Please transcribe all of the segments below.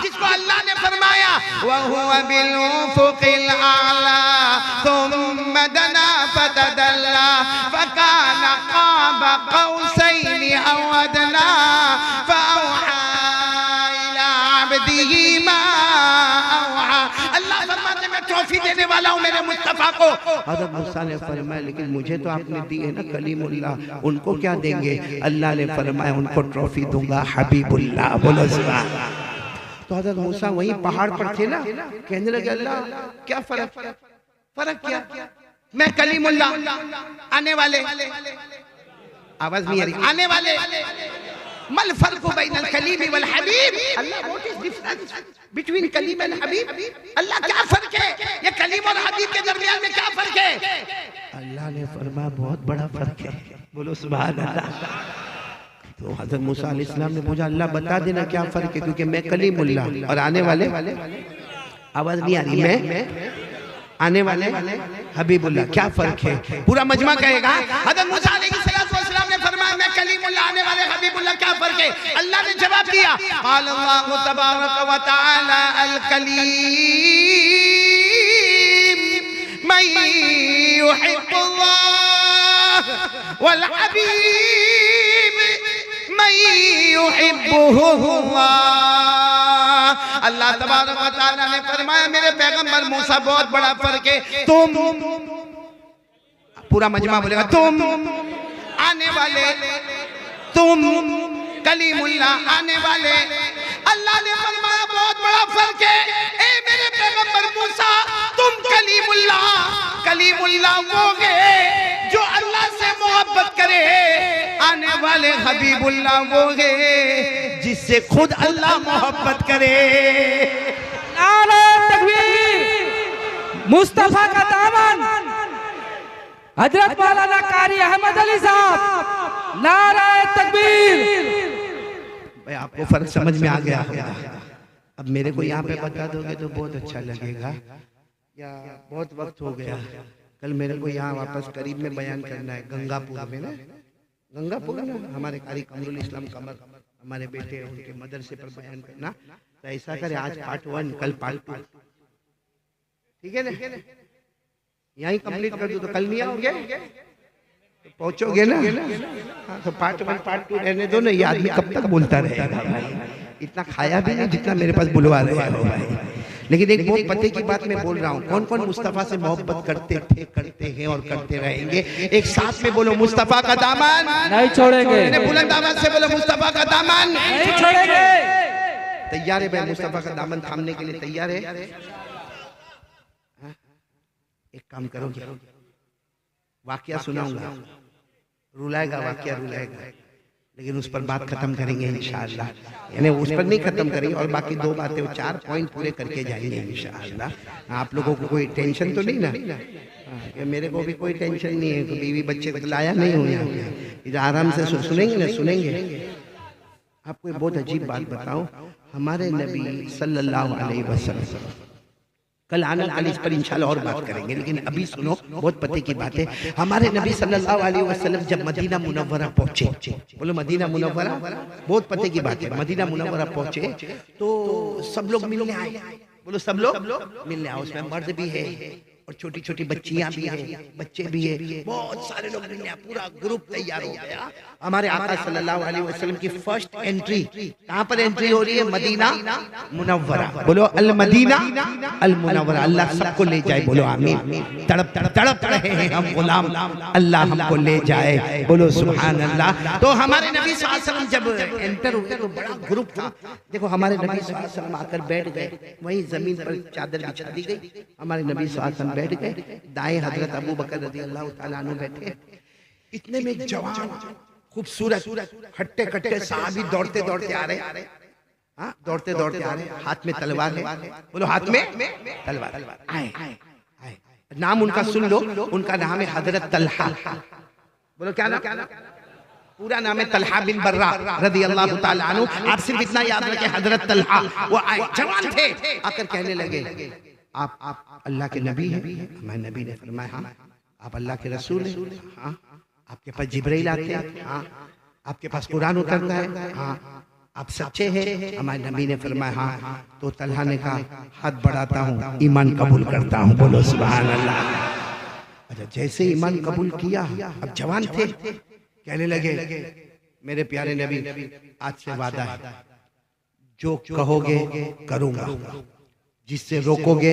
जिसको अल्लाह ने फरमाया वहुवा बिल उफुकिल आला थुम्मा दना फतदल्ला फकाना क़ाबा क़ौसैनि औ अदना फअौहा इला अब्दिही मा औहा। अल्लाह फरमाते मैं ट्रॉफी देने वाला हूँ मेरे मुस्तफा को। हज़रत मूसा ने फरमाया लेकिन मुझे तो आपने दी है ना कलीमुल्लाह, उनको क्या देंगे? अल्लाह ने फरमाया उनको ट्रॉफी दूंगा हबीबुल्लाह। बोलो सुभान। तो हज़रत मूसा वहीं पहाड़ पर थे ना, कहने लगे अल्लाह क्या फर्क क्या? मैं कलीमुल्लाह, आने वाले, आवाज नहीं आ रही, आने वाले मल फर्क बैनल कलीम वल Habib. Allah what is difference between Kaleem and Habib? Allah क्या फर्क है ये कलीम और हबीब के दरमियान में, क्या फर्क है? अल्लाह ने फरमाया बहुत बड़ा फर्क है। बोलो सुभान अल्लाह। तो हज़रत मूसा अलैहिस्सलाम ने पूछा अल्लाह बता देना क्या फर्क है, क्योंकि मैं कलीमुल्लाह और आने वाले, आवाज नहीं आ रही, मैं आने वाले हबीबुल्लाह, क्या फर्क है? पूरा मजमा कहेगा। हज़रत मूसा अलैहिस्सलाम ने फरमाया मैं कलीमुल्लाह, आने वाले हबीबुल्लाह, क्या फर्क है? अल्लाह ने जवाब दिया क़ाल अल्लाहु तबारक व तआला अल कलीम मन युहिब्बुल्लाह वल हबीब मन युहिब्बुहुल्लाह। अल्लाह तबारक व तआला ने फरमाया मेरे पैगंबर मूसा बहुत बड़ा फर्क है। तुम, पूरा मजमा बोलेगा तुम आने वाले, तुम कलीमुल्लाह आने वाले। अल्लाह ने फरमाया बहुत बड़ा फर्क है। ए मेरे पैगंबर मूसा तुम कलीमुल्लाह, कलीमुल्लाह वो है जो अल्लाह से मोहब्बत करे, आने वाले हबीबुल्लाह वो है जिससे खुद अल्लाह मोहब्बत करे। नारे तकबीर, मुस्तफा का दामन हजरत मौलाना कारी अहमद अली साहब, नारे तकबीर। भाई आपको फर्क समझ में आ गया होगा। अब मेरे को यहाँ पे बता दोगे तो बहुत अच्छा लगेगा, या बहुत वक्त हो गया। कल मेरे को यहाँ वापस करीब में बयान करना है गंगापुर में ना, गंगापुर ना, हमारे कारी कमरुल इस्लाम कमर हमारे बेटे उनके मदरसे पर बयान करना। तो ऐसा करे आज पार्ट 1 कल पार्ट 2, ठीक है ना? यहीं कंप्लीट कर दो तो कल नहीं आओगे तो पहुंचोगे ना? हाँ, तो पार्ट 1 पार्ट 2 रहने दो ना। ये आदमी कब तक बोलता रहेगा भाई? इतना खाया भी नहीं जितना मेरे पास बुलवा रहे हो भाई। लेकिन एक बहुत पते की बात मैं बोल रहा हूँ, कौन कौन मुस्तफा से मोहब्बत करते थे, करते हैं और करते रहेंगे? एक साथ में बोलो मुस्तफा का दामन नहीं छोड़ेंगे। बुलंद आवाज से बोलो मुस्तफा का दामन नहीं छोड़ेंगे। तैयार है भाई? मुस्तफा का दामन थामने के लिए तैयार है? एक काम करोगे, वाकया सुनाऊंगा, रुलाएगा वाकया, रुलाएगा, लेकिन उस पर बात खत्म करेंगे इंशाअल्लाह। यानी उस पर नहीं खत्म करेंगे और बाकी 2 बातें 4 पॉइंट पूरे करके जाएंगे इंशाअल्लाह। आप लोगों को कोई टेंशन तो नहीं ना? मेरे को भी कोई टेंशन नहीं है, बीवी बच्चे को लाया नहीं हूँ यहाँ, इधर आराम से सुनेंगे ना, सुनेंगे। आपको बहुत अजीब बात बताऊं, हमारे नबी सल्लल्लाहु अलैहि वसल्लम, कल आना कल इस पर इंशाल्लाह और बात करेंगे, लेकिन अभी सुनो बहुत पते की बात है। हमारे नबी सल्लल्लाहु अलैहि वसल्लम जब मदीना मुनव्वरा पहुंचे, बोलो मदीना मुनव्वरा, बहुत पते की बात है। मदीना मुनव्वरा पहुंचे तो सब लोग मिलने आए, बोलो सब लोग मिलने आए। उसमें मर्द भी है और छोटी छोटी बच्चियां भी है, बच्चे भी है, बहुत सारे लोग मिलने आए, पूरा ग्रुप तैयार हो गया। हमारे आका सल्लल्लाहु अलैहि वसल्लम की फर्स्ट एंट्री कहाँ पर एंट्री हो रही है? Medina Munawwara. बोलो अल मदीना अल मुनव्वरा। अल्लाह सबको ले जाए, बोलो आमीन। तड़प तड़प रहे हैं हम गुलाम, अल्लाह हमको ले जाए, बोलो सुभान अल्लाह। तो हमारे नबी सल्लल्लाहु अलैहि वसल्लम जब एंटर हुए तो बड़ा ग्रुप था। देखो हमारे नबी सल्लल्लाहु अलैहि वसल्लम आकर बैठ गए, वहीं जमीन पर चादर बिछा दी गई। हमारे नबी सल्लल्लाहु अलैहि वसल्लम बैठ गए, दाएं हजरत अबू बकर रज़ी अल्लाह तआला अन्हु बैठे। इतने में जवान खूबसूरत हट्टे कट्टे साहबी दौड़ते दौड़ते आ रहे, हाँ दौड़ते दौड़ते आ रहे, हाथ में तलवार है, बोलो हाथ में तलवार। आए नाम उनका सुन लो, उनका नाम है हजरत तलहा। बोलो क्या नाम? पूरा नाम है तलहा बिन बर्रा रज़ी अल्लाह तआला अन्हु। आप सिर्फ इतना याद रखें हजरत तलहा। वो आए, जवान थे, आकर कहने लगे आप अल्लाह के नबी हैं? मैं नबी ने फरमाया हाँ। आप अल्लाह के रसूल हैं? हाँ। आपके पास जिब्राइल आते हैं? हाँ। आपके पास कुरान उतरता है? हाँ। आप सच्चे हैं? हमारे नबी ने फरमाया हाँ। तो तलहा ने कहा हाथ बढ़ाता हूँ, ईमान कबूल करता हूँ। बोलो सुभान अल्लाह। अच्छा, जैसे ईमान कबूल किया, अब जवान थे, कहने लगे मेरे प्यारे नबी आज से वादा है, जो कहोगे करूंगा, जिससे रोकोगे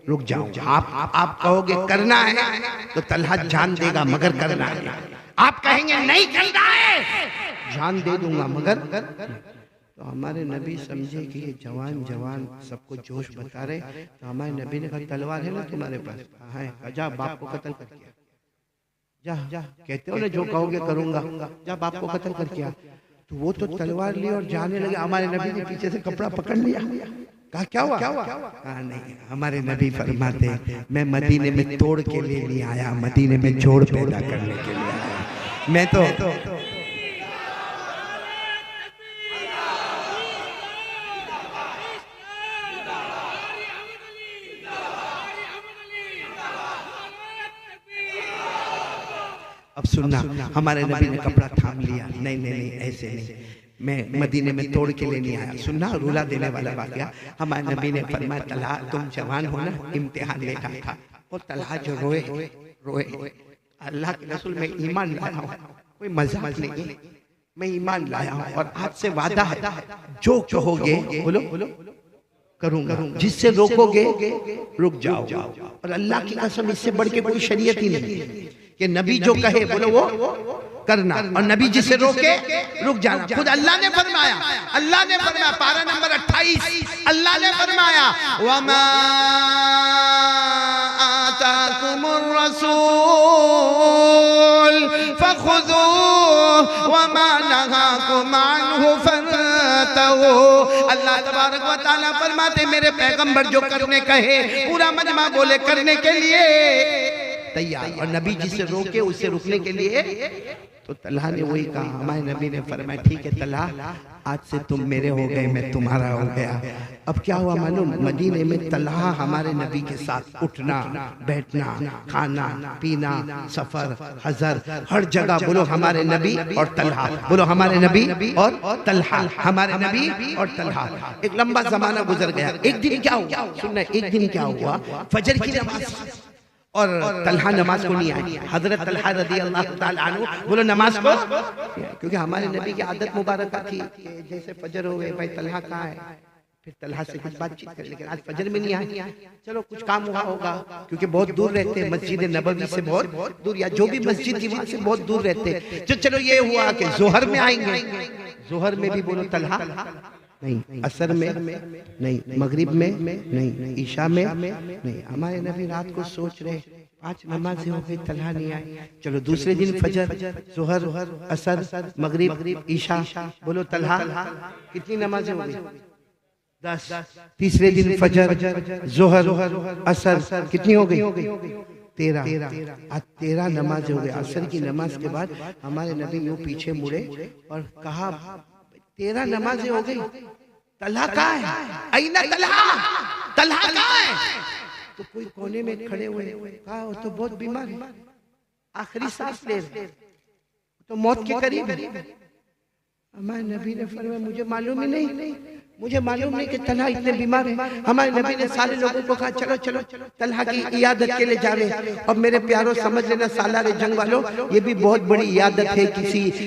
रुक जाऊंगा। आप कहोगे करना है तो तलहा जान देगा मगर करना है। आप कहेंगे नहीं करना है, जान दे दूंगा मगर। तो हमारे नबी समझे कि ये जवान सबको जोश बता रहे, तो हमारे नबी ने कहा तलवार है ना तुम्हारे पास? है। जा बाप को कत्ल कर किया, जा कहते हो ना जो कहोगे करूंगा, जा बाप को कत्ल कर किया। तो वो तो तलवार ली और जाने लगे। हमारे नबी ने पीछे से कपड़ा पकड़ लिया, कहा क्या हुआ? कहा नहीं। हमारे नबी फरमाते मैं मदीने में तोड़ के लिए नहीं आया, मदीने में जोड़ पैदा करने के लिए आया। मैं तो अब सुनना, हमारे नबी ने कपड़ा थाम लिया, नहीं ऐसे नहीं, मैं मदीने में तोड़ के लिए नहीं आया। सुनना, रुला देने वाला वाकया। हमारे नबी ने फरमाया तलहा तुम जवान हो ना, इम्तिहान लेना था। और तलहा जो रोए अल्लाह के रसूल मैं ईमान लाया हूँ, कोई मजाक नहीं, मैं ईमान लाया हूँ और आज से वादा है जो कहोगे बोलो करूंगा, जिससे रोकोगे रुक जाओ। और अल्लाह की कसम इससे बढ़ के कोई शरीयत ही नहीं कि नबी जो कहे बोलो वो करना, और नबी जिसे रोके रुक जाना। खुद अल्लाह ने फरमाया पारा नंबर 28, अल्लाह ने फरमाया वमा आताकुमुर रसूल फखुदूहु वमा नहाकुम अन्हु फंतहू। अल्लाह तबारक व तआला फरमाते मेरे पैगंबर जो करने कहे पूरा मजमा बोले करने के लिए तैयार, और नबी जिसे रोके उससे रुकने के लिए। तो तलहा ने वही कहा। हमारे नबी ने फरमाया ठीक है तलहा, आज से तुम मेरे हो गए, मैं तुम्हारा हो गया। अब क्या हुआ मालूम? मदीने में तलहा हमारे नबी के साथ उठना बैठना, खाना पीना, सफर हजर, हर जगह बोलो हमारे नबी और तलहा, बोलो हमारे नबी और तलहा, हमारे नबी और तलहा। एक लंबा जमाना गुजर गया। एक दिन क्या हुआ सुनना, एक दिन क्या हुआ, फजर की नमाज और तलहा नमाज को नहीं आई। हजरत तलहा रज़ी अल्लाह ताला अन्हु बोलो नमाज को, क्योंकि हमारे नबी की आदत मुबारक थी जैसे फजर हो गए भाई तलहा कहाँ है, फिर तलहा से कुछ बातचीत कर, लेकिन आज फजर में नहीं आए। चलो कुछ काम हुआ होगा, क्योंकि बहुत दूर रहते हैं मस्जिद नबवी से, बहुत दूर, या जो भी मस्जिद थी वहां से बहुत दूर रहते। तो चलो ये हुआ कि जोहर में आएंगे, जोहर में भी बोलो तलहा नहीं, असर में नहीं, मगरिब में नहीं, ईशा में नहीं। हमारे नबी रात को सोच रहे 5 नमाजें हो गई, तलहा नहीं आए। चलो दूसरे दिन फजर, जोहर, असर, मगरिब, ईशा, बोलो तलहा कितनी नमाजें हो गई? 10। तीसरे दिन फजर, जोहर, असर कितनी हो गई? 13। आज 13 नमाजें हो गई। असर की नमाज के बाद हमारे नबी यूं पीछे मुड़े और कहा 13 नमाजें हो गई, तलहा कहाँ है? अइना तलहा, तलहा कहाँ है? तो कोई कोने में खड़े हुए, कहा वो तो बहुत बीमार है, आखिरी सांस ले रहे, तो मौत के करीब है। हमारे नबी ने फरमाया मुझे मालूम ही नहीं, मुझे मालूम नहीं कि तलहा इतने बीमार है। हमारे नबी ने सारे लोगों को कहा चलो चलो तलहा की इयादत के लिए जावे। और मेरे प्यारों समझ लेना सालारे जंग वालों, ये भी बहुत बड़ी इयादत है,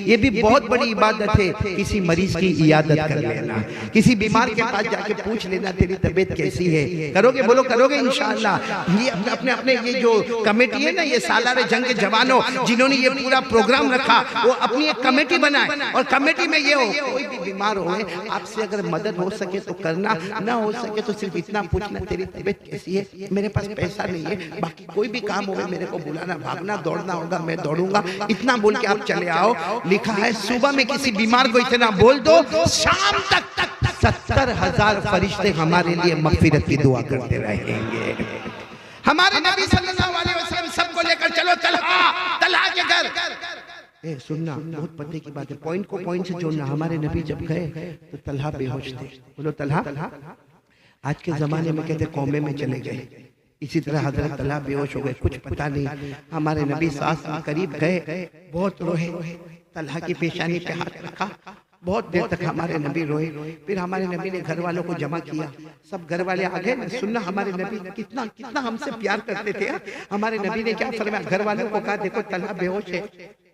ये भी बहुत बड़ी इबादत है। किसी मरीज की इयादत कर लेना, किसी बीमार के पास जाके पूछ लेना तेरी तबीयत कैसी है। करोगे? बोलो करोगे इंशाअल्लाह। ये अपने अपने ये जो कमेटी है ना, ये सालारे जंग के जवानों जिन्होंने ये पूरा प्रोग्राम रखा, वो अपनी एक कमेटी बनाए, और कमेटी में ये हो कोई भी बीमार हो आपसे अगर मदद हो सके तो करना, ना हो सके तो सिर्फ इतना पूछना तेरी तबीयत कैसी है। मेरे पास पैसा नहीं है, बाकी कोई भी काम हो मेरे को बुलाना, भागना दौड़ना होगा मैं दौड़ूंगा, इतना बोल के आप चले आओ। लिखा है सुबह में किसी बीमार को इतना बोल दो, शाम तक 70,000 फरिश्ते हमारे लिए मगफिरत की दुआ करते रहेंगे। हमारे नबी सल्लल्लाहु अलैहि वसल्लम सबको लेकर चलो तलहा के घर। सुनना, बहुत पते की बात है, पॉइंट को पॉइंट से जोड़ना। हमारे नबी जब गए तो तलहा बेहोश थे, बोलो तलहा। आज के जमाने में कहते कौमे में चले गए, इसी तरह हजरत तलहा बेहोश हो गए, कुछ पता नहीं। हमारे नबी सास करीब गए, बहुत रोए, तलहा की पेशानी पे हाथ रखा, बहुत देर तक हमारे नबी रोए। फिर हमारे नबी ने घर वालों को जमा किया, सब घर वाले आ गए। सुनना हमारे नबी कितना कितना हमसे प्यार करते थे। हमारे नबी ने क्या फरमाया, घर वालों को कहा देखो तलहा बेहोश है,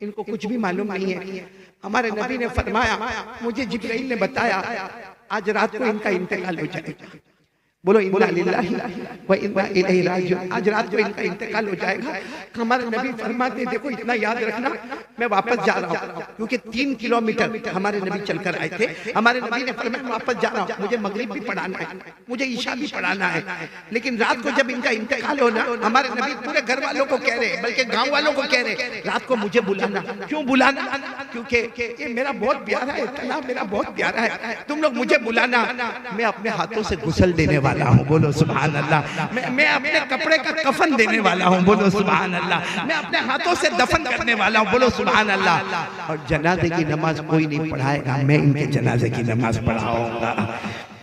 इनको कुछ भी मालूम नहीं है। हमारे नबी ने फरमाया मुझे जिब्राइल ने बताया आज रात को इनका इंतकाल हो जाएगा। बोलो इन्ना लिल्लाहि व इन्ना इलैहि राजिऊन। आज रात को इनका इंतकाल हो जाएगा। हमारे नबी फरमाते देखो इतना याद रखना, मैं वापस जा रहा हूँ, क्योंकि 3 किलोमीटर हमारे नबी चलकर आए थे। हमारे नबी ने फरमाया मैं वापस जा रहा हूँ, मुझे मगरिब भी पढ़ाना है, मुझे ईशा भी पढ़ाना है। लेकिन रात को जब इनका इंतकाल होना, हमारे नबी पूरे घर वालों को कह रहे, बल्कि गाँव वालों को कह रहे रात को मुझे बुलाना। क्यों बुलाना? क्योंकि ये मेरा बहुत प्यारा है, तलहा मेरा बहुत प्यारा है, तुम लोग मुझे बुलाना। मैं अपने हाथों से गुस्ल देने वाला हूँ, बोलो सुभान अल्लाह। मैं अपने कपड़े का कफन देने वाला हूँ, बोलो सुभान अल्लाह। मैं अपने हाथों से दफन करने वाला हूँ, बोलो सुभान अल्लाह। और जनाजे की नमाज कोई नहीं पढ़ाएगा, मैं इनके जनाजे की नमाज पढ़ाऊंगा।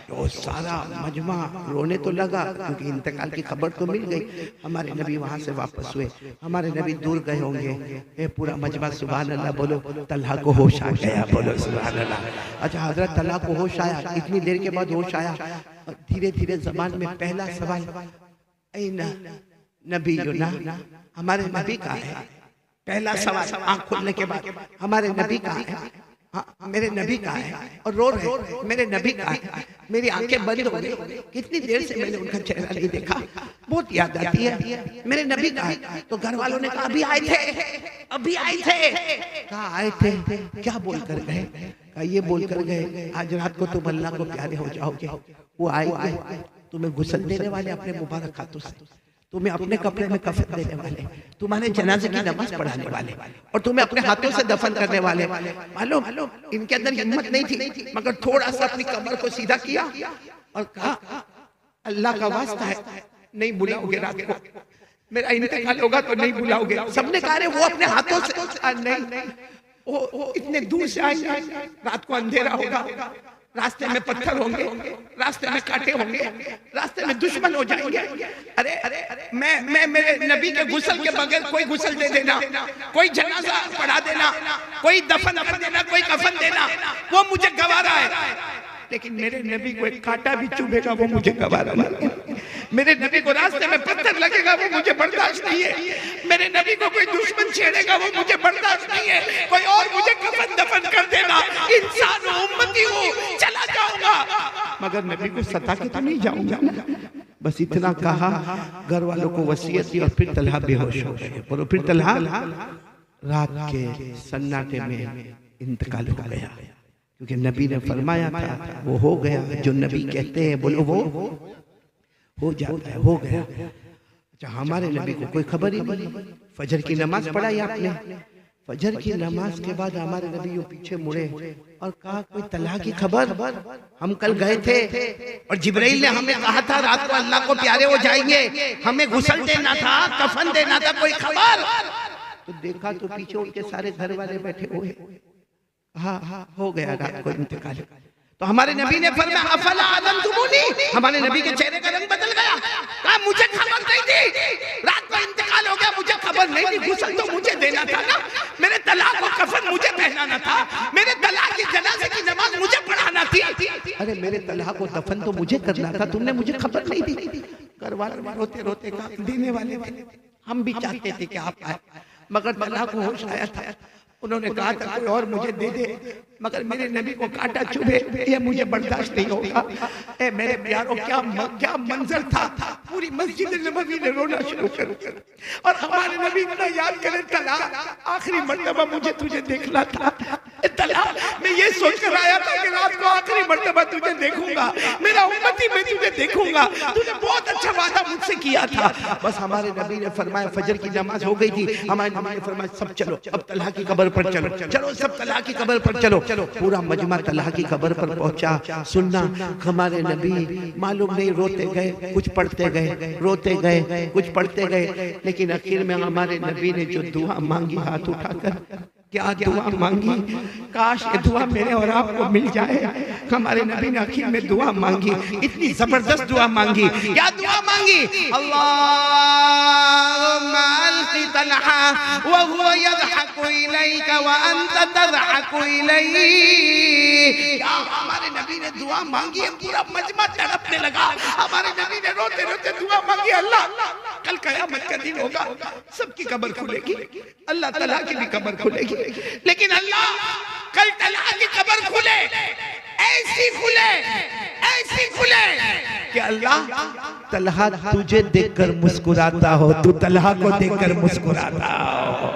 तो सारा मजमा रोने तो लगा, क्योंकि इंतकाल की खबर तो मिल गई। हमारे नबी वहां से वापस हुए, हमारे नबी दूर गए होंगे। ये पूरा मजमा सुभान अल्लाह बोलो, तलहा को होश आ गया, बोलो सुभान अल्लाह। अच्छा हजरत तलहा को होश आया, इतनी देर के बाद होश आया। धीरे धीरे जबान में पहला सवाल ऐना नबीयुना, हमारे नबी का है। पहला सवाल आंख खोलने के बाद हमारे नबी का है, मेरे नबी का है। और रो रहे मेरे नबी का है। मेरी आंखें बंद हो गई, कितनी देर से मैंने उनका चेहरा नहीं देखा, बहुत याद आती है, मेरे नबी का है। तो घर वालों ने कहा अभी आए थे, अभी आए थे। कहा आए थे, क्या बोल कर गए? कहा ये बोल कर गए आज रात को तुम अल्लाह को प्यारे हो जाओगे। वो आए तुम्हें गुस्ल देने वाले अपने मुबारक हाथों से, तुम्हें अपने कपड़े में कफन देने वाले, तुम्हारे जनाजे की नमाज पढ़ाने वाले, और तुम्हें अपने हाथों से दफन करने वाले। मालूम इनके अंदर हिम्मत नहीं थी, मगर थोड़ा सा अपनी कमर को सीधा किया और कहा अल्लाह का वास्ता है नहीं बुलाओगे रात को, मेरा इंतकाल होगा तो नहीं बुलाओगे। सबने कहा वो अपने हाथों से नहीं, वो इतने दूर से आएंगे, रात को अंधेरा होगा, रास्ते में पत्थर होंगे, रास्ते में कांटे होंगे, रास्ते में दुश्मन हो जाएंगे। अरे मैं मेरे नबी के गुस्ल के बगैर कोई गुस्ल दे देना, कोई जनाजा पढ़ा देना, कोई दफन देना, कोई कफन देना, वो मुझे गवारा है। लेकिन मेरे नबी को एक कांटा भी चुभेगा वो मुझे गवारा नहीं है। मेरे नबी को रास्ते में पत्थर लगेगा वो मुझे बर्दाश्त नहीं है। मेरे नबी को कोई दुश्मन छेड़ेगा वो मुझे बर्दाश्त नहीं है। कोई और मुझे कफन दफन कर देना, इंसान हूं, उम्मती हूं, चला जाऊंगा, मगर नबी को सता के तो नहीं जाऊंगा ना। बस इतना कहा, घर वालों को वसीयत दी और फिर तलहा बेहोश हो गए। और फिर तलहा रात के सन्नाटे में इंतकाल हो गया, क्योंकि नबी ने फरमाया था वो हो गया जो नबी कहते हैं, बोलो वो हो जाता है, हो गया। अच्छा हमारे नबी को कोई खबर ही नहीं। फजर की नमाज पढ़ाई आपने, फजर की नमाज के बाद हमारे नबी यूं पीछे मुड़े और कहा कोई तलहा की खबर? हम कल गए थे और जिब्राइल ने हमें कहा था रात को अल्लाह को प्यारे हो जाएंगे, हमें गुस्ल देना था, कफन देना था, कोई खबर? तो देखा तो पीछे उनके सारे घर वाले बैठे हुए। हाँ हो गया रात को इंतकाल। तो हमारे नबी ने फरमाया अफला अज़नतुमूनी, हमारे नबी के चेहरे का रंग बदल गया। कहा मुझे खबर नहीं थी, रात को इंतकाल हो गया, मुझे खबर नहीं थी। गुस्ल तो मुझे देना था ना, मेरे तलाक को कफन मुझे पहनाना था, मेरे तलाक की जनाजे की नमाज मुझे पढ़ाना थी। अरे मेरे तलाक को दफन तो मुझे करना था, तुमने मुझे खबर नहीं दी। घर वाले रोते रोते कहा देने वाले हम भी चाहते थे कि आप आए, मगर तलाक को होश आया था। उन्होंने कहा था कोई और मुझे दे दे, मगर मेरे नबी को कांटा चुभे ये मुझे बर्दाश्त नहीं होगा। ए मेरे प्यारों क्या मंजर था, पूरी मस्जिद नबवी ने रोना शुरू कर दिया। और हमारे नबी इतना याद करे तला आखिरी मर्तबा मुझे तुझे देखना था। तला मैं ये सोच कर आया था कि रात को आखिरी मर्तबा तुझे देखूंगा, मेरा उम्मती मैं तुझे देखूंगा, तूने बहुत अच्छा वादा मुझसे किया था। बस हमारे नबी ने फरमाया फजर की नमाज हो गई थी, हमारे नबी ने फरमाया सब चलो अब तलहा की कब्र पर चलो, चलो सब तलहा की कब्र पर चलो। पूरा मजमा तलहा की कब्र पर पहुंचा। सुनना हमारे नबी मालूम नहीं रोते गए, कुछ पढ़ते गए, रोते गए, कुछ पढ़ते गए, लेकिन आखिर में हमारे नबी ने जो दुआ मांगी हाथ उठाकर क्या दुआ मांगी, काश ये दुआ मेरे और आपको मिल जाए। हमारे नबी ने आखिर में दुआ मांगी, इतनी जबरदस्त दुआ मांगी। क्या दुआ मांगी? अल्लाहुम्मा अल्क़ि तलहा व हुवा यज़हकु इलैका व अंत तज़हकु इलैहि। क्या हमारे नबी ने दुआ मांगी है, पूरा मजमा तड़पने लगा। हमारे नबी ने रोते रोते दुआ मांगी, अल्लाह कल कयामत का दिन होगा, सबकी कब्र खुलेगी, अल्लाह तआला की भी कब्र खुलेगी, लेकिन अल्लाह कल तलहा की कब्र खुले, ऐसी खुले कि अल्लाह तलहा तुझे देखकर मुस्कुराता हो, तू तलहा को देखकर मुस्कुराता हो।